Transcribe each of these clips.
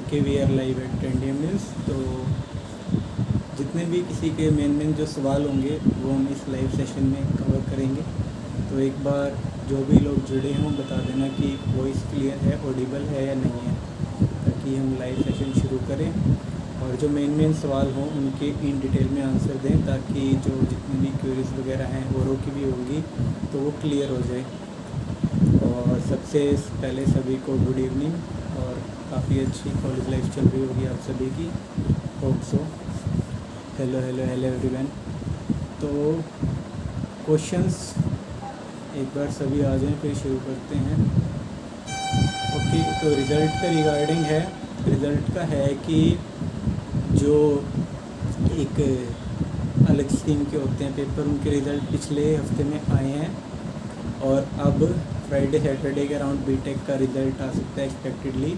Okay we are live at Indian news. तो जितने भी किसी के मेन जो सवाल होंगे वो हम इस लाइव सेशन में कवर करेंगे। तो एक बार जो भी लोग जुड़े हों बता देना कि वॉइस क्लियर है, ऑडिबल है या नहीं है, ताकि हम लाइव सेशन शुरू करें और जो मेन सवाल हों उनके इन डिटेल में आंसर दें, ताकि जो जितनी भी क्वेरीज वगैरह हैं औरों की भी होंगी तो वो क्लियर हो जाए। और सबसे पहले सभी को गुड इवनिंग, और काफ़ी अच्छी कॉलेज लाइफ चल रही होगी आप सभी की, hope so. Hello hello hello everyone. तो क्वेश्चंस एक बार सभी आ जाएं फिर शुरू करते हैं। ओके, तो रिज़ल्ट का रिगार्डिंग है। रिज़ल्ट का है कि जो एक अलग स्कीम के होते हैं पेपर, उनके रिज़ल्ट पिछले हफ्ते में आए हैं और अब फ्राइडे सैटरडे के अराउंड बीटेक का रिज़ल्ट आ सकता है एक्सपेक्टेडली,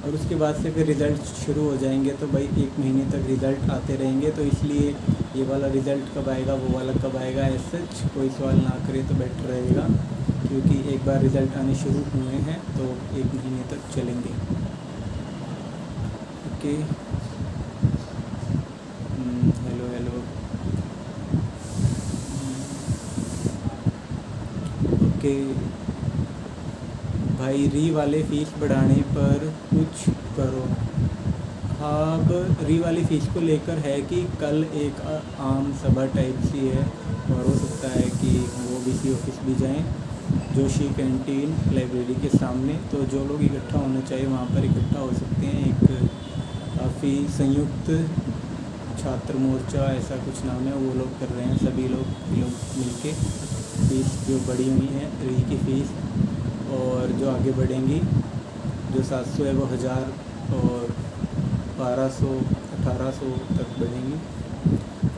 और उसके बाद से फिर रिज़ल्ट शुरू हो जाएंगे। तो भाई 1 महीने तक रिज़ल्ट आते रहेंगे, तो इसलिए ये वाला रिज़ल्ट कब आएगा वो वाला कब आएगा एज सच कोई सवाल ना करे तो बेटर रहेगा, क्योंकि एक बार रिज़ल्ट आने शुरू हुए हैं तो 1 महीने तक चलेंगे। Okay, hello hello. ओके भाई, री वाले फ़ीस बढ़ाने पर कुछ करो। हाँ, अब री वाली फ़ीस को लेकर है कि कल एक आम सभा टाइप सी है और हो सकता है कि वो BC ऑफिस भी जाएं, जोशी कैंटीन लाइब्रेरी के सामने। तो जो लोग इकट्ठा होना चाहिए वहाँ पर इकट्ठा हो सकते हैं। एक काफ़ी संयुक्त छात्र मोर्चा ऐसा कुछ नाम है, वो लोग कर रहे हैं, सभी लोग मिलके फ़ीस जो बढ़ी हुई है री की फ़ीस, और जो आगे बढ़ेंगी, जो 700 है वो 1000 और 1200 1800 तक बढ़ेंगी।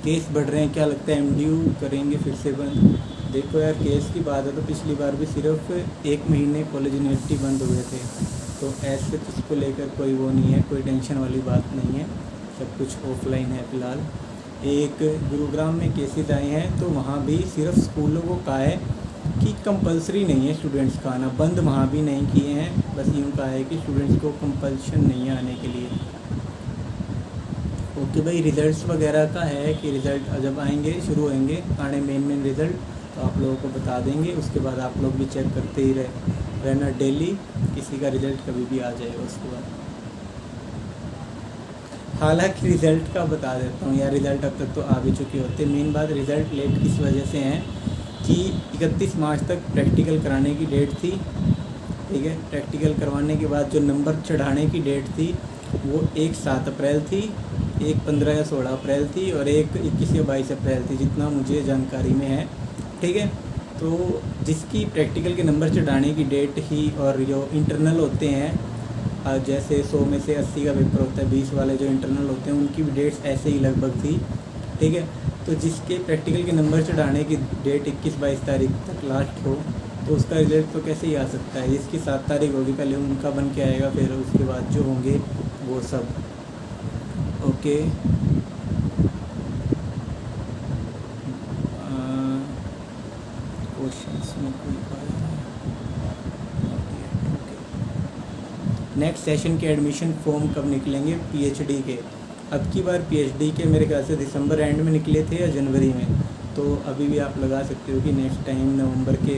केस बढ़ रहे हैं, क्या लगता है MDU करेंगे फिर से बंद? देखो यार, केस की बात है तो पिछली बार भी सिर्फ 1 महीने कॉलेज यूनिवर्सिटी बंद हुए थे, तो ऐसे तो इसको लेकर कोई वो नहीं है, कोई टेंशन वाली बात नहीं है, सब कुछ ऑफलाइन है फ़िलहाल। एक गुरुग्राम में केसेस आए हैं, तो वहाँ भी सिर्फ स्कूलों को कहा है कि कंपलसरी नहीं है स्टूडेंट्स का आना, बंद वहाँ भी नहीं किए हैं, बस यूँ कहा है कि स्टूडेंट्स को कंपल्शन नहीं है आने के लिए। ओके भाई, रिज़ल्ट्स वगैरह का है कि रिज़ल्ट जब आएंगे शुरू होंगे आने मेन रिज़ल्ट तो आप लोगों को बता देंगे। उसके बाद आप लोग भी चेक करते ही रहना डेली, किसी का रिज़ल्ट कभी भी आ जाएगा उसके बाद। हालांकि रिज़ल्ट का बता देता हूँ यार, रिज़ल्ट अब तक तो आ भी चुके होते। मेन बात रिज़ल्ट लेट किस वजह से हैं कि 31 मार्च तक प्रैक्टिकल कराने की डेट थी, ठीक है। प्रैक्टिकल करवाने के बाद जो नंबर चढ़ाने की डेट थी वो एक 7 अप्रैल थी, एक 15 या 16 अप्रैल थी और एक 21 या 22 अप्रैल थी, जितना मुझे जानकारी में है, ठीक है। तो जिसकी प्रैक्टिकल के नंबर चढ़ाने की डेट ही, और जो इंटरनल होते हैं जैसे 100 में से 80 का पेपर होता है, 20 वाले जो इंटरनल होते हैं उनकी भी डेट्स ऐसे ही लगभग थी, ठीक है। तो जिसके प्रैक्टिकल के नंबर चढ़ाने की डेट 21-22 तारीख तक लास्ट हो, तो उसका रिज़ल्ट तो कैसे ही आ सकता है। जिसकी 7 तारीख होगी पहले उनका बन के आएगा, फिर उसके बाद जो होंगे वो सब। ओके, क्वेश्चंस में कोई नेक्स्ट सेशन के एडमिशन फॉर्म कब निकलेंगे PhD के? अब की बार PhD के मेरे ख्याल से दिसंबर एंड में निकले थे या जनवरी में, तो अभी भी आप लगा सकते हो कि नेक्स्ट टाइम नवंबर के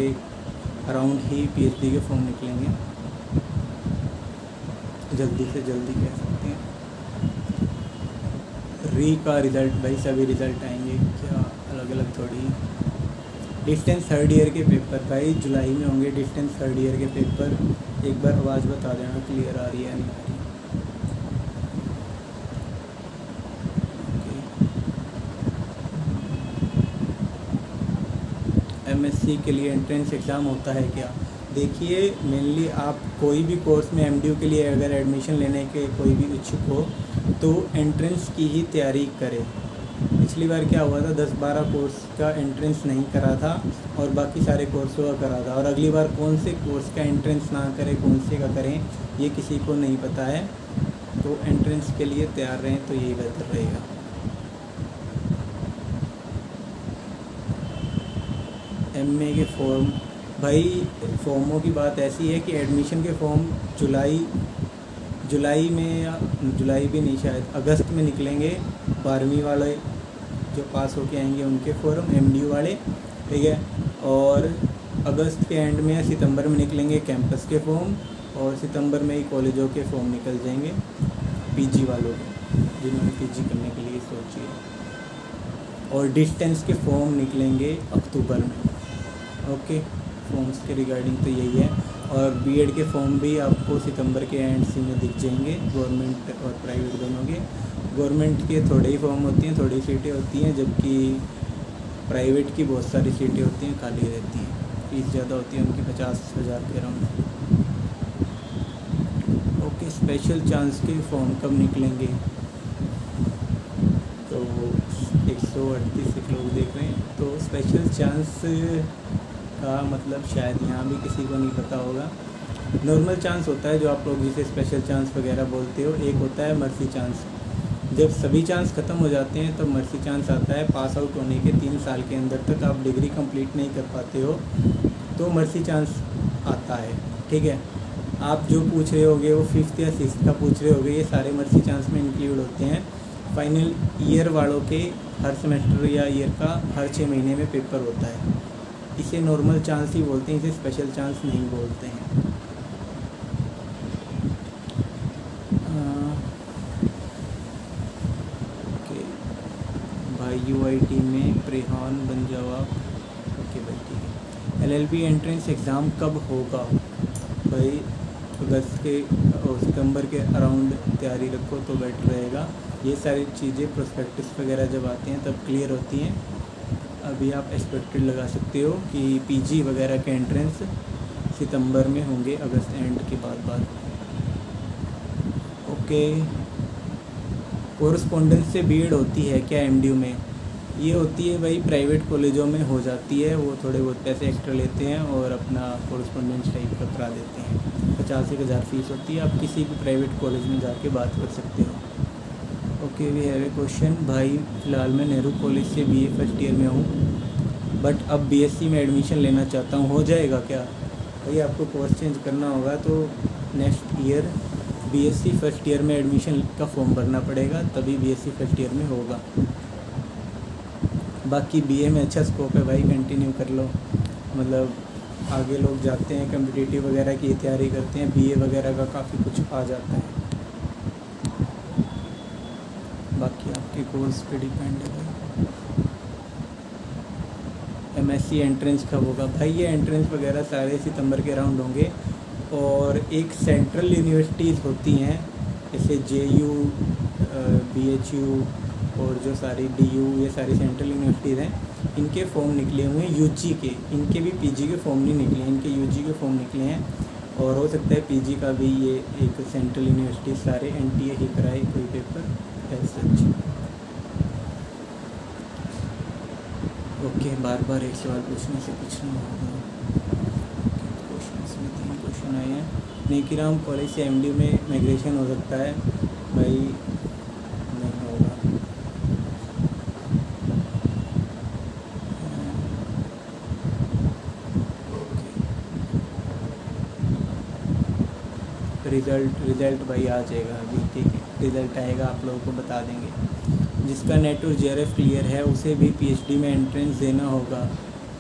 अराउंड ही PhD के फॉर्म निकलेंगे, जल्दी से जल्दी कह सकते हैं। री का रिज़ल्ट भाई सभी रिज़ल्ट आएंगे क्या, अलग अलग थोड़ी। डिस्टेंस 3rd ईयर के पेपर भाई जुलाई में होंगे, डिस्टेंस 3rd ईयर के पेपर। एक बार आवाज़ बता देना क्लियर आ रही है नहीं आ रही। MSc के लिए एंट्रेंस एग्ज़ाम होता है क्या? देखिए, मेनली आप कोई भी कोर्स में MDU के लिए अगर एडमिशन लेने के कोई भी इच्छुक हो तो एंट्रेंस की ही तैयारी करें। पिछली बार क्या हुआ था, 10-12 कोर्स का एंट्रेंस नहीं करा था और बाकी सारे कोर्सों का करा था, और अगली बार कौन से कोर्स का एंट्रेंस ना करें, कौन से का करें, ये किसी को नहीं पता है। तो एंट्रेंस के लिए तैयार रहें तो यही बेहतर रहेगा। MA के फॉर्म भाई, फॉर्मों की बात ऐसी है कि एडमिशन के फॉर्म जुलाई में, या जुलाई भी नहीं शायद अगस्त में निकलेंगे 12वीं वाले जो पास होके आएंगे उनके फॉर्म, एमडीयू वाले, ठीक है। और अगस्त के एंड में या सितंबर में निकलेंगे कैंपस के फॉर्म, और सितंबर में ही कॉलेजों के फॉर्म निकल जाएंगे पीजी वालों के, जिन्होंने पीजी करने के लिए सोची है। और डिस्टेंस के फॉर्म निकलेंगे अक्टूबर में। ओके, फॉर्म्स के रिगार्डिंग तो यही है। और बीएड के फॉर्म भी आपको सितंबर के एंड सी में दिख जाएंगे, गवर्नमेंट और प्राइवेट दोनों के। गवर्नमेंट के थोड़े ही फॉर्म होती हैं, थोड़ी सीटें होती हैं, जबकि प्राइवेट की बहुत सारी सीटें होती हैं, खाली रहती हैं, फीस ज़्यादा होती है उनकी 50,000 के अराउंड। ओके, स्पेशल चांस के फॉर्म कब निकलेंगे? तो 138 लोग देख रहे हैं, तो स्पेशल चांस का मतलब शायद यहाँ भी किसी को नहीं पता होगा। नॉर्मल चांस होता है जो आप लोग जिसे स्पेशल चांस वगैरह बोलते हो, एक होता है मर्सी चांस। जब सभी चांस ख़त्म हो जाते हैं तब मर्सी चांस आता है। पास आउट होने के 3 साल के अंदर तक आप डिग्री कंप्लीट नहीं कर पाते हो तो मर्सी चांस आता है, ठीक है। आप जो पूछ रहे होगे वो 5th या 6th का पूछ रहे होगे, ये सारे मर्सी चांस में इंक्लूड होते हैं। फाइनल ईयर वालों के हर सेमेस्टर या ईयर का हर 6 महीने में पेपर होता है। इसे नॉर्मल चांस ही बोलते हैं, इसे स्पेशल चांस नहीं बोलते हैं। ओके भाई, यूआईटी में प्रेहान बन जाओ आप। ओके भाई, ठीक है। एलएलबी एंट्रेंस एग्ज़ाम कब होगा? भाई अगस्त के और सितंबर के अराउंड तैयारी रखो तो बेटर रहेगा। ये सारी चीज़ें प्रोस्पेक्टस वगैरह जब आती हैं तब क्लियर होती हैं। अभी आप एक्सपेक्टेड लगा सकते हो कि पीजी वगैरह के एंट्रेंस सितंबर में होंगे, अगस्त एंड के बाद। ओके, कोरस्पोंडेंस से बीएड होती है क्या एमडीयू में? ये होती है भाई, प्राइवेट कॉलेजों में हो जाती है। वो थोड़े बहुत पैसे एक्स्ट्रा लेते हैं और अपना कोरस्पोंडेंस टाइप का करा देते हैं। 50,000 फीस होती है। आप किसी भी प्राइवेट कॉलेज में जाके बात कर सकते हो। Okay, we have a question. भाई फ़िलहाल मैं नेहरू कॉलेज से बीए फर्स्ट ईयर में हूँ, बट अब बीएससी में एडमिशन लेना चाहता हूँ, हो जाएगा क्या? भाई आपको कोर्स चेंज करना होगा तो next year BSc first year में एडमिशन का फॉर्म भरना पड़ेगा, तभी बीएससी फर्स्ट ईयर में होगा। बाकी बीए में अच्छा स्कोप है भाई, कंटिन्यू कर लो। मतलब आगे लोग जाते हैं, कॉम्पिटिटिव वगैरह की तैयारी करते हैं, बीए वगैरह का काफ़ी कुछ आ जाता है। बाकी आपके कोर्स पे डिपेंड है भाई। एमएससी एंट्रेंस कब होगा? भाई ये एंट्रेंस वगैरह सारे सितंबर के अराउंड होंगे। और एक सेंट्रल यूनिवर्सिटीज़ होती हैं जैसे जेयू, बीएचयू और जो सारी डीयू, ये सारी सेंट्रल यूनिवर्सिटीज़ हैं, इनके फॉर्म निकले हुए हैं यूजी के। इनके भी पीजी के फॉर्म नहीं निकले हैं, इनके यूजी के फॉर्म निकले हैं। और हो सकता है पीजी का भी ये एक सेंट्रल यूनिवर्सिटी सारे एनटीए ही कराए कोई पेपर एज सच। ओके, बार बार एक सवाल पूछने से कुछ नहीं होगा। क्वेश्चन में 3 क्वेश्चन आए हैं। नेकीराम कॉलेज से एमडी में माइग्रेशन हो सकता है? भाई नहीं होगा। रिज़ल्ट भाई आ जाएगा अभी, ठीक है। रिज़ल्ट आएगा, आप लोगों को बता देंगे। जिसका नेट और जेआरएफ क्लियर है उसे भी पीएचडी में एंट्रेंस देना होगा?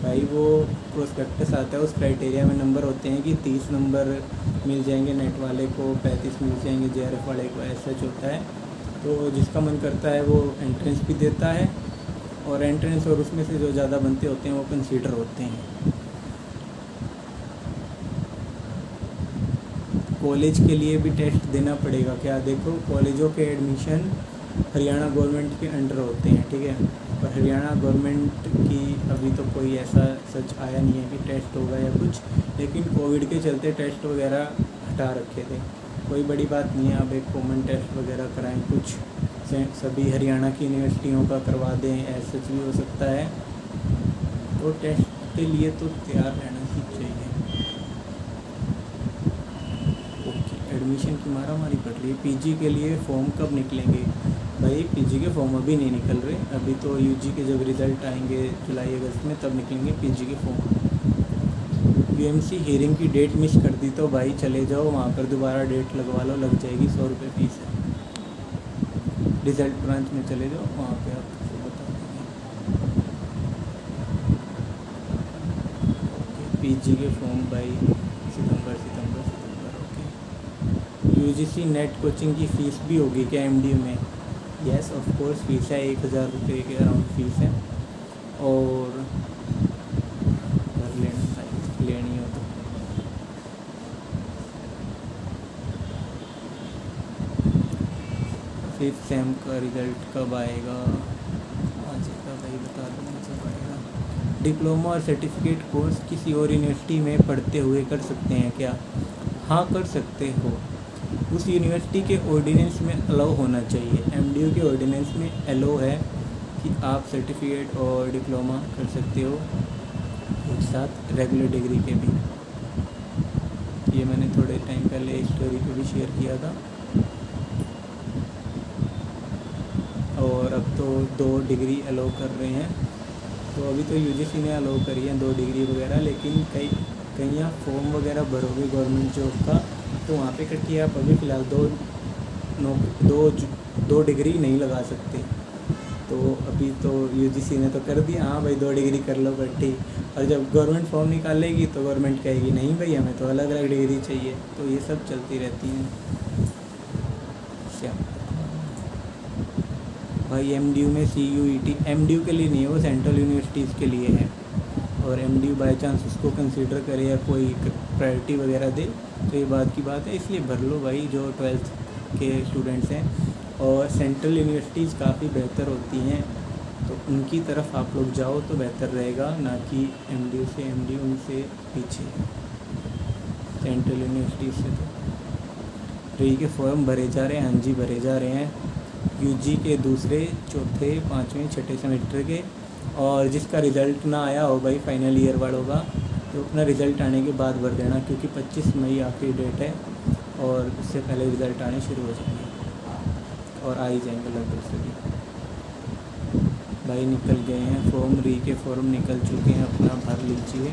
भाई वो प्रोस्पेक्टस आता है, उस क्राइटेरिया में नंबर होते हैं कि 30 नंबर मिल जाएंगे नेट वाले को, 35 मिल जाएंगे जेआरएफ वाले को, ऐसा होता है। तो जिसका मन करता है वो एंट्रेंस भी देता है, और एंट्रेंस और उसमें से जो ज़्यादा बनते होते हैं वो कंसीडर होते हैं। कॉलेज के लिए भी टेस्ट देना पड़ेगा क्या? देखो, कॉलेजों के एडमिशन हरियाणा गवर्नमेंट के अंडर होते हैं, ठीक है। और हरियाणा गवर्नमेंट की अभी तो कोई ऐसा सच आया नहीं है कि टेस्ट होगा या कुछ, लेकिन कोविड के चलते टेस्ट वगैरह हटा रखे थे। कोई बड़ी बात नहीं है, अब एक कॉमन टेस्ट वगैरह कराएं, कुछ सभी हरियाणा की यूनिवर्सिटियों का करवा दें, ऐसा भी हो सकता है। तो टेस्ट के लिए तो तैयार रहना ही चाहिए। एडमिशन की मारामारी पड़ रही है। पीजी के लिए फ़ॉर्म कब निकलेंगे? भाई पीजी के फॉर्म अभी नहीं निकल रहे, अभी तो यूजी के जब रिज़ल्ट आएंगे जुलाई अगस्त में तब निकलेंगे पीजी के फॉर्म। UMC हियरिंग की डेट मिस कर दी तो भाई चले जाओ वहाँ पर दोबारा डेट लगवा लो, लग जाएगी 100 रुपये फीस है। रिजल्ट ब्रांच में चले जाओ, वहाँ पे आपको बता देंगे। ओके, PG के फॉर्म भाई सितंबर ओके। UGC नेट कोचिंग की फ़ीस भी होगी क्या MDU में? यस ऑफ कोर्स फीस है, 1000 रुपये के अराउंड फीस है। और भर लेना लेनी हो तो। फिफ्थ सेम का रिज़ल्ट कब आएगा? आज का भाई बता दूँगा जब आएगा। डिप्लोमा और सर्टिफिकेट कोर्स किसी और यूनिवर्सिटी में पढ़ते हुए कर सकते हैं क्या? हाँ कर सकते हो, उस यूनिवर्सिटी के ऑर्डिनेंस में अलाउ होना चाहिए। MDU के ऑर्डिनेंस में अलाउ है कि आप सर्टिफिकेट और डिप्लोमा कर सकते हो एक साथ, रेगुलर डिग्री के भी। ये मैंने थोड़े टाइम पहले स्टोरी पे भी शेयर किया था। और अब तो 2 डिग्री अलाउ कर रहे हैं, तो अभी तो UGC ने अलाउ करी है 2 डिग्री वगैरह, लेकिन कहीं आप फॉर्म वगैरह भरोगे गवर्नमेंट जॉब का तो वहाँ पे कटिए आप अभी फ़िलहाल 2 डिग्री नहीं लगा सकते। तो अभी तो UGC ने तो कर दिया, हाँ भाई 2 डिग्री कर लो कट्ठी, और जब गवर्नमेंट फॉर्म निकालेगी तो गवर्नमेंट कहेगी नहीं भाई हमें तो अलग अलग डिग्री चाहिए। तो ये सब चलती रहती हैं। अच्छा भाई MDU में CUET MDU के लिए नहीं है, वो सेंट्रल यूनिवर्सिटीज़ के लिए है। और MDU बाई चांस उसको कंसीडर करे या कोई प्रायोरिटी वगैरह दे तो ये बात की बात है, इसलिए भर लो भाई जो 12th के स्टूडेंट्स हैं। और सेंट्रल यूनिवर्सिटीज़ काफ़ी बेहतर होती हैं, तो उनकी तरफ आप लोग जाओ तो बेहतर रहेगा, ना कि MDU से MDU उनसे पीछे सेंट्रल यूनिवर्सिटीज़ से। तो RE के फॉर्म भरे जा रहे हैं, हाँ जी भरे जा रहे हैं, UG के दूसरे, चौथे, 5वें, 6ठे सेमेस्टर के। और जिसका रिज़ल्ट ना आया हो भाई फाइनल ईयर वालों का, तो अपना रिज़ल्ट आने के बाद भर देना, क्योंकि 25 मई आखिरी डेट है और उससे पहले रिज़ल्ट आने शुरू हो जाएंगे और आ ही जाएंगे लगभग सभी। भाई निकल गए हैं फॉर्म, RE के फॉर्म निकल चुके हैं, अपना भर लीजिए।